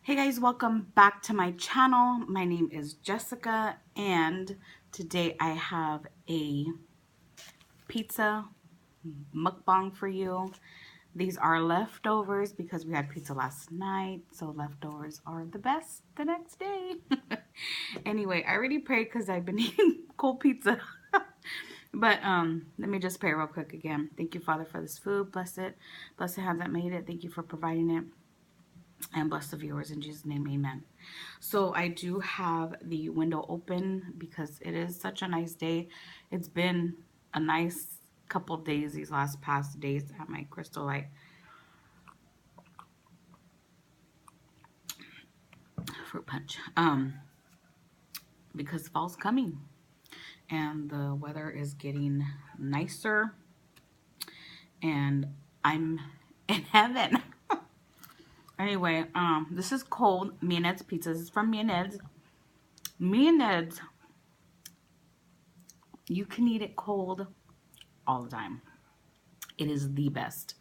Hey guys, welcome back to my channel. My name is Jessica and today I have a pizza mukbang for you. These are leftovers because we had pizza last night, so leftovers are the best the next day. Anyway, I already prayed because I've been eating cold pizza. But let me just pray real quick again. Thank you, Father, for this food. Bless it. Bless the hands that made it. Thank you for providing it. And bless the viewers in Jesus' name, amen. So I do have the window open because it is such a nice day. It's been a nice couple days these last past days at my Crystal Light fruit punch. Because fall's coming and the weather is getting nicer and I'm in heaven. Anyway, this is cold Me and Ned's pizza. This is from Me and Ned's. Me and Ned's, you can eat it cold all the time. It is the best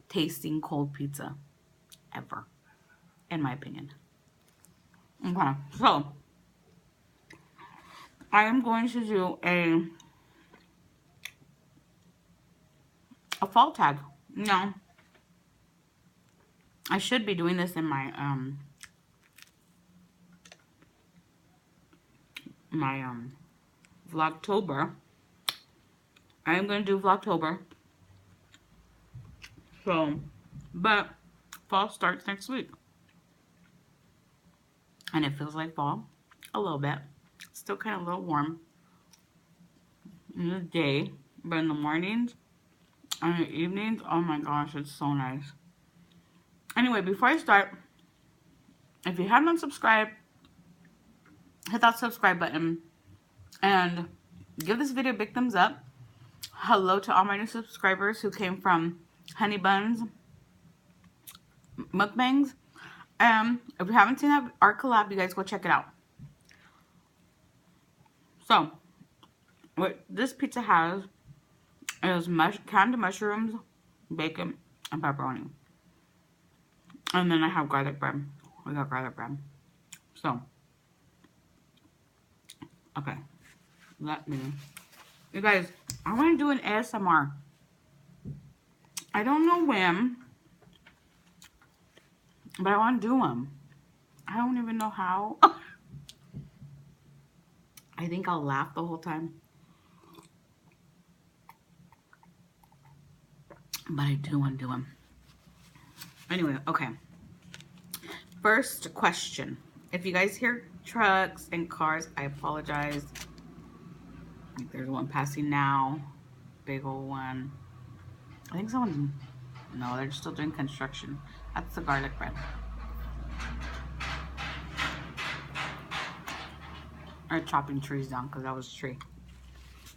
tasting cold pizza ever, in my opinion. Okay, so I am going to do a fall tag. No, I should be doing this in my Vlogtober. I am going to do Vlogtober. So, but fall starts next week. And it feels like fall a little bit. Still kind of a little warm in the day, but in the mornings and the evenings, oh my gosh, it's so nice. Anyway, before I start, if you haven't subscribed, hit that subscribe button and give this video a big thumbs up. Hello to all my new subscribers who came from Honey Buns Mukbangs. If you haven't seen that art collab, you guys go check it out. So, what this pizza has is canned mushrooms, bacon, and pepperoni. And then I have garlic bread. We got garlic bread. So, okay. You guys, I want to do an ASMR. I don't know when, but I want to do them. I don't even know how. I think I'll laugh the whole time. But I do want to do them. Anyway, okay. First question. If you guys hear trucks and cars, I apologize. There's one passing now. Big old one. I think someone's... No, they're still doing construction. That's the garlic bread. Or chopping trees down because that was a tree.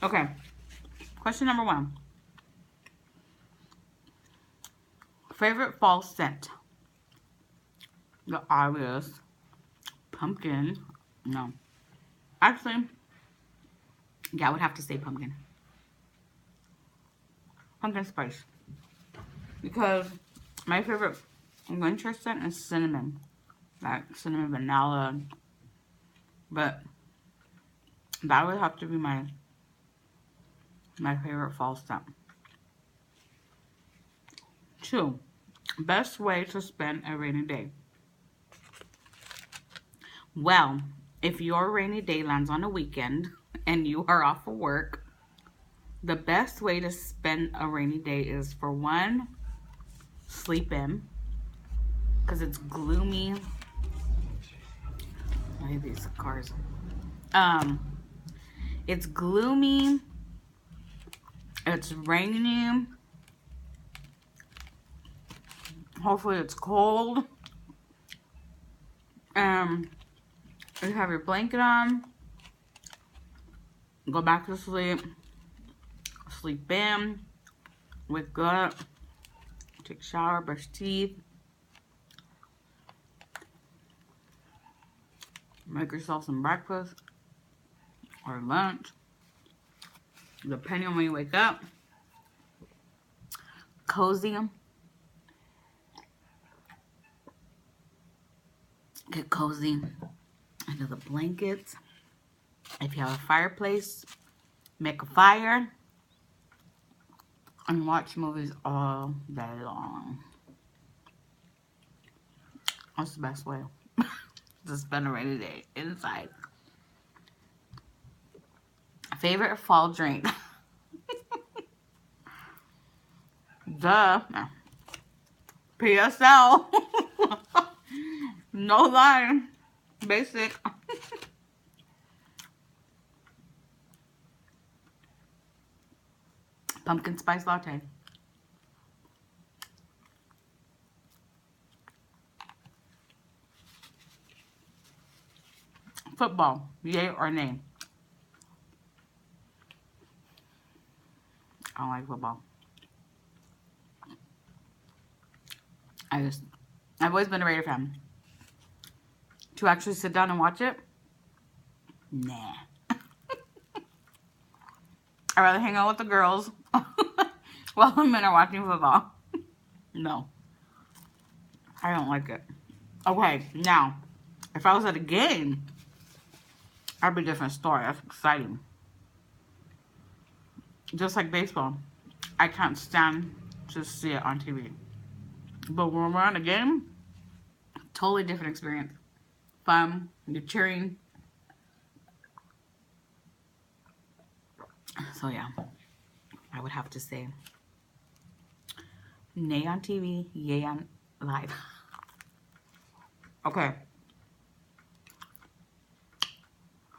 Okay. Question number 1. Favorite fall scent? The obvious. Pumpkin. No. Actually, yeah, I would have to say pumpkin. Pumpkin spice. Because my favorite winter scent is cinnamon. Like cinnamon vanilla. But that would have to be my favorite fall scent. 2. Best way to spend a rainy day. Well, if your rainy day lands on a weekend and you are off of work, the best way to spend a rainy day is, for 1, sleep in, because it's gloomy. I hate these cars. It's gloomy. It's raining. Hopefully it's cold. You have your blanket on. Go back to sleep. Sleep in. Wake up. Take a shower. Brush teeth. Make yourself some breakfast. Or lunch. Depending on when you wake up. Cozy. Get cozy under the blankets. If you have a fireplace, make a fire and watch movies all day long. That's the best way to spend a rainy day inside. Favorite fall drink? Duh. PSL. No lie. Basic. Pumpkin spice latte. Football. Yay or nay? I don't like football. I've always been a Raider fan. To actually sit down and watch it? Nah. I'd rather hang out with the girls while the men are watching football. No. I don't like it. Okay, now, if I was at a game, that'd be a different story. That's exciting. Just like baseball. I can't stand to see it on TV. But when we're on a game, totally different experience. Fun, you're cheering. So yeah, I would have to say nay on TV, yay on live. Okay.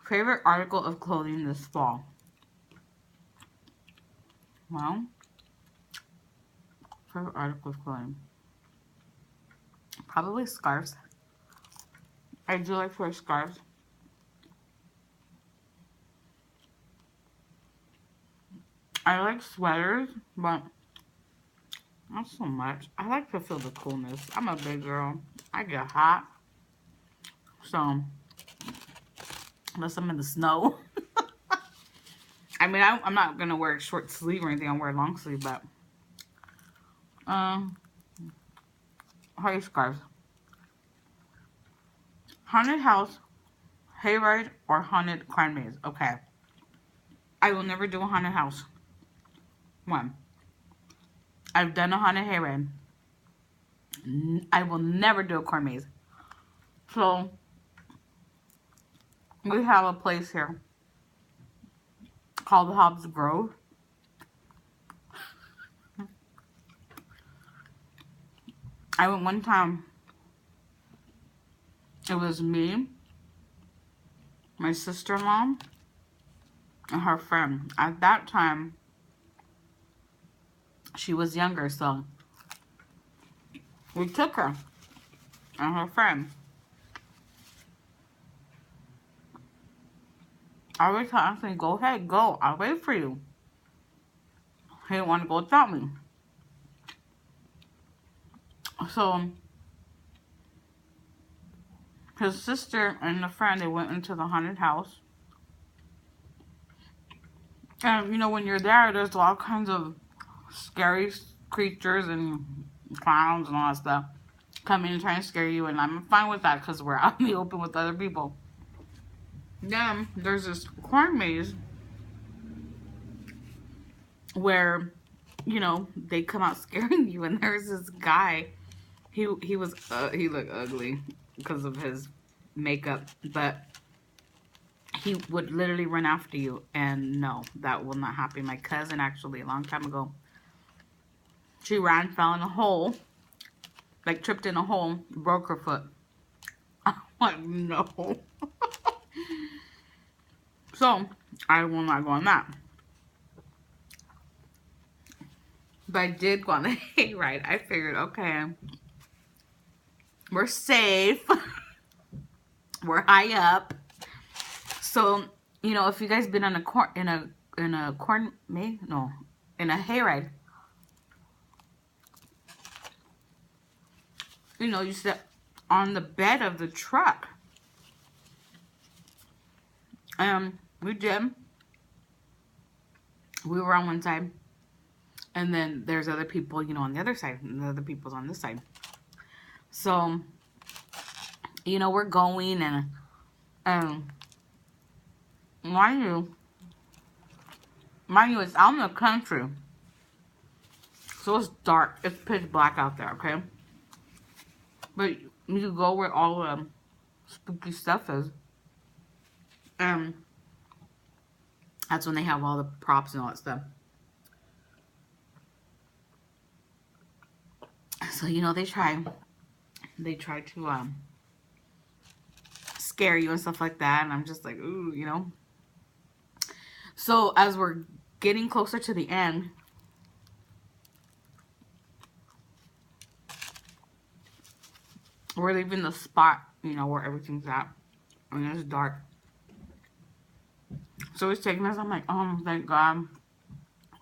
Favorite article of clothing this fall? Well, favorite article of clothing? Probably scarves. I do like to wear scarves. I like sweaters, but not so much. I like to feel the coolness. I'm a big girl. I get hot. So, unless I'm in the snow. I mean, I'm not going to wear a short sleeve or anything. I'll wear a long sleeve, but Hardy scarves. Haunted house, hayride, or haunted crime maze. Okay. I will never do a haunted house. One. I've done a haunted hayride. I will never do a crime maze. So, we have a place here called Hobbs Grove. I went one time. It was me, my sister-in-law, and her friend. At that time, she was younger, so we took her and her friend. I always tell Anthony, go ahead, go. I'll wait for you. He didn't want to go without me. So, his sister and the friend, they went into the haunted house. And, you know, when you're there, there's all kinds of scary creatures and clowns and all that stuff come in and try and scare you. And I'm fine with that because we're out in the open with other people. Then, there's this corn maze where, you know, they come out scaring you. And there's this guy. He looked ugly because of his makeup, but he would literally run after you, and no, that will not happen. My cousin, actually, a long time ago, she ran, fell in a hole, like tripped in a hole, broke her foot. I'm like, no. So, I will not go on that. But I did go on the hayride. I figured, okay, we're safe. We're high up. So, you know, if you guys been on a hayride, you know, you sit on the bed of the truck. We did. We were on one side, and then there's other people, you know, on the other side, and the other people's on this side. So, you know, we're going and mind you, it's out in the country. So it's dark. It's pitch black out there, okay? But you go where all the spooky stuff is. And that's when they have all the props and all that stuff. So, you know, they try to scare you and stuff like that. And I'm just like, ooh, you know. So as we're getting closer to the end, we're leaving the spot, you know, where everything's at. I mean, it's dark. So he's taking us. I'm like, oh, thank God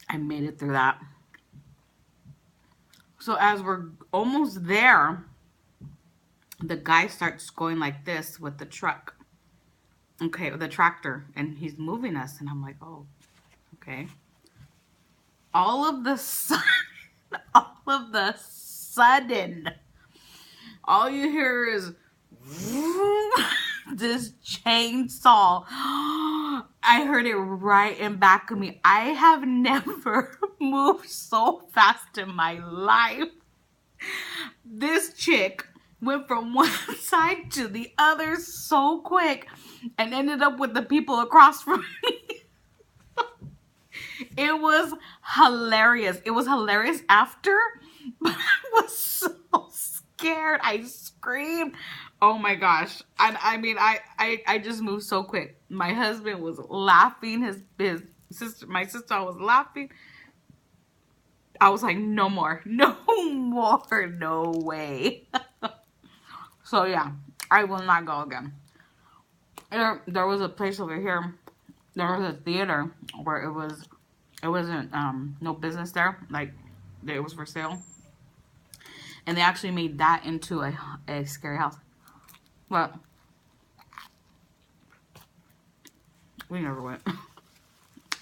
I made it through that. So as we're almost there, the guy starts going like this with the truck. Okay, with the tractor. And he's moving us. And I'm like, oh, okay. All of the sudden, all you hear is this chainsaw. I heard it right in back of me. I have never moved so fast in my life. This chick went from one side to the other so quick and ended up with the people across from me. It was hilarious. It was hilarious after, but I was so scared. I screamed. Oh my gosh. And I mean, I just moved so quick. My husband was laughing. His sister, my sister was laughing. I was like, no more. No more. No way. So yeah, I will not go again. There was a place over here. There was a theater where it wasn't no business there. Like, it was for sale. And they actually made that into a scary house. But we never went.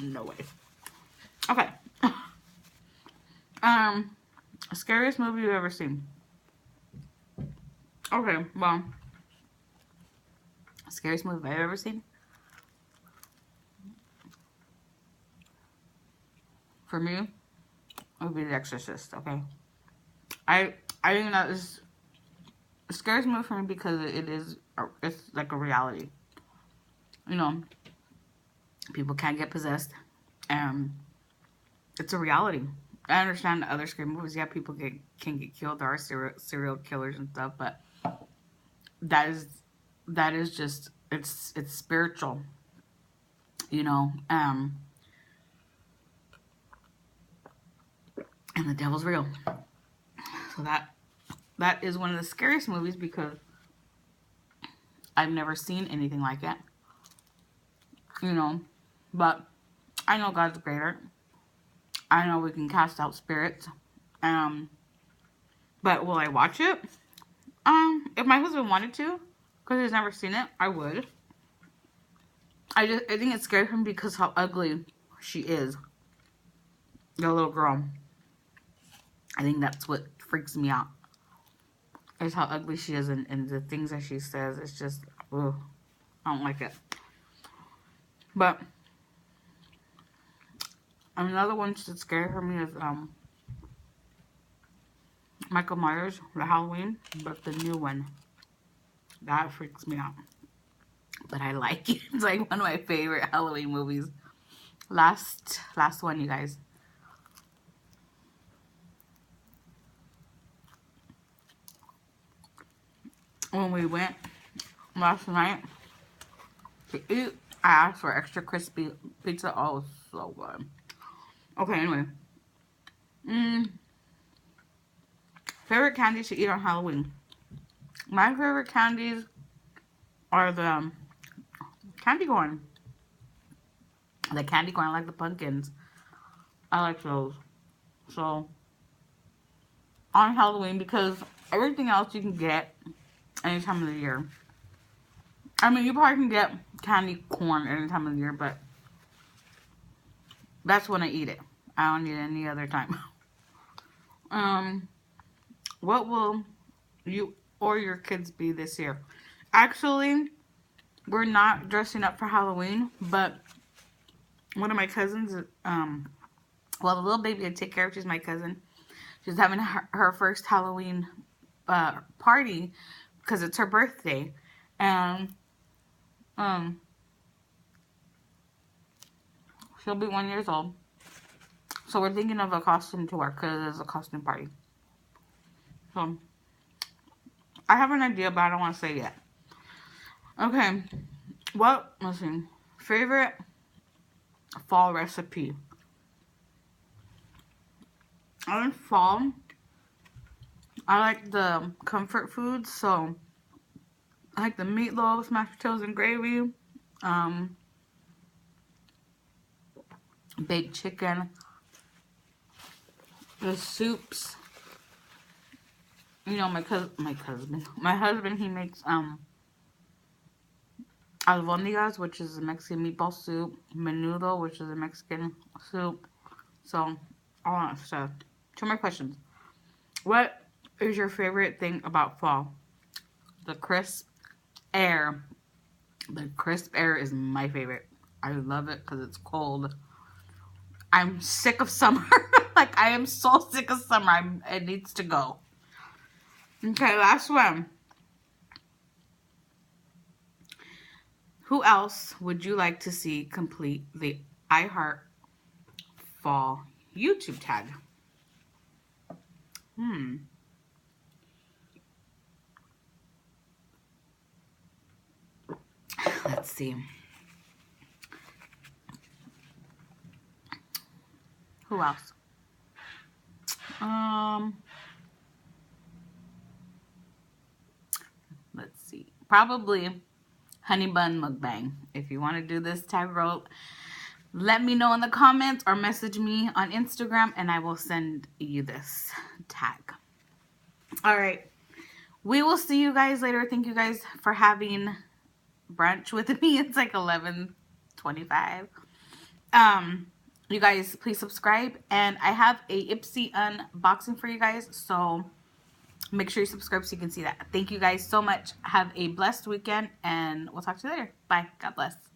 No way. Okay. Scariest movie you've ever seen? Okay, well, scariest movie I've ever seen? For me, it would be The Exorcist, okay? I think that is the scariest movie for me because it's like a reality. You know, people can't get possessed. It's a reality. I understand the other scary movies, yeah, people can get killed. There are serial killers and stuff, but that is just it's spiritual. You know, and the devil's real. So that is one of the scariest movies because I've never seen anything like it. You know, but I know God's greater. I know we can cast out spirits. But will I watch it? If my husband wanted to, because he's never seen it, I would. I think it's scary for him because how ugly she is. The little girl. I think that's what freaks me out. Is how ugly she is and the things that she says. It's just, ugh, I don't like it. But another one that's scary for me is Michael Myers, the Halloween, but the new one. That freaks me out. But I like it. It's like one of my favorite Halloween movies. Last one, you guys. When we went last night to eat, I asked for extra crispy pizza. Oh, it was so good. Okay, anyway. Favorite candies to eat on Halloween. My favorite candies are the candy corn. The candy corn, I like the pumpkins. I like those. So, on Halloween, because everything else you can get any time of the year. I mean, you probably can get candy corn any time of the year, but that's when I eat it. I don't eat it any other time. What will you or your kids be this year? Actually, we're not dressing up for Halloween, but one of my cousins, well, the little baby I take care of, she's my cousin. She's having her first Halloween party because it's her birthday. And she'll be 1 year old. So we're thinking of a costume to wear because it's a costume party. So I have an idea, but I don't want to say it yet. Okay. Let's see. Favorite fall recipe. In fall, I like the comfort foods, so I like the meatloaf, mashed potatoes and gravy, baked chicken, the soups. You know, my husband, he makes albondigas, which is a Mexican meatball soup, menudo, which is a Mexican soup. So all that stuff. Two more questions. What is your favorite thing about fall? The crisp air. The crisp air is my favorite. I love it because it's cold. I'm sick of summer. Like, I am so sick of summer. It needs to go. Okay, last one. Who else would you like to see complete the iHeart Fall YouTube tag? Let's see. Who else? Let's see. Probably Honey Bun Mukbang. If you want to do this tag rope, let me know in the comments or message me on Instagram and I will send you this tag. All right. We will see you guys later. Thank you guys for having brunch with me. It's like 11:25. You guys, please subscribe. And I have a Ipsy unboxing for you guys. So make sure you subscribe so you can see that. Thank you guys so much. Have a blessed weekend. And we'll talk to you later. Bye. God bless.